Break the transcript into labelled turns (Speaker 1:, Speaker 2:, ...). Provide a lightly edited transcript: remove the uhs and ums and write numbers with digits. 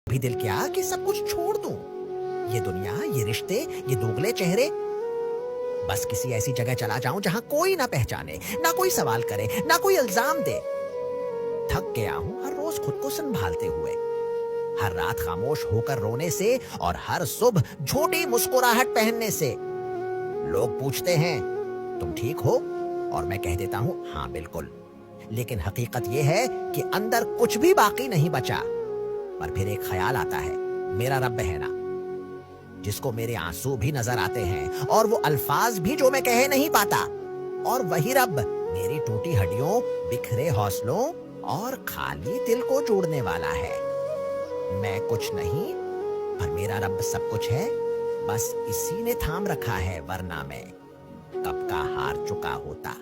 Speaker 1: بھی دل کیا کہ سب کچھ چھوڑ دوں، یہ دنیا، یہ رشتے، یہ دوگلے چہرے، بس کسی ایسی جگہ چلا جاؤں جہاں کوئی نہ پہچانے، نہ کوئی سوال کرے، نہ کوئی الزام دے۔ تھک گیا ہوں ہر روز خود کو سنبھالتے ہوئے، ہر رات خاموش ہو کر رونے سے اور ہر صبح جھوٹی مسکراہٹ پہننے سے۔ لوگ پوچھتے ہیں تم ٹھیک ہو، اور میں کہہ دیتا ہوں ہاں بالکل، لیکن حقیقت یہ ہے کہ اندر کچھ بھی باقی نہیں بچا۔ پر پھر ایک خیال آتا ہے، میرا رب ہے نا، جس کو میرے آنسو بھی نظر آتے ہیں اور وہ الفاظ بھی جو میں کہہ نہیں پاتا، اور وہی رب میری ٹوٹی ہڈیوں، بکھرے حوصلوں اور خالی دل کو جوڑنے والا ہے۔ میں کچھ نہیں، پر میرا رب سب کچھ ہے، بس اسی نے تھام رکھا ہے، ورنہ میں کب کا ہار چکا ہوتا۔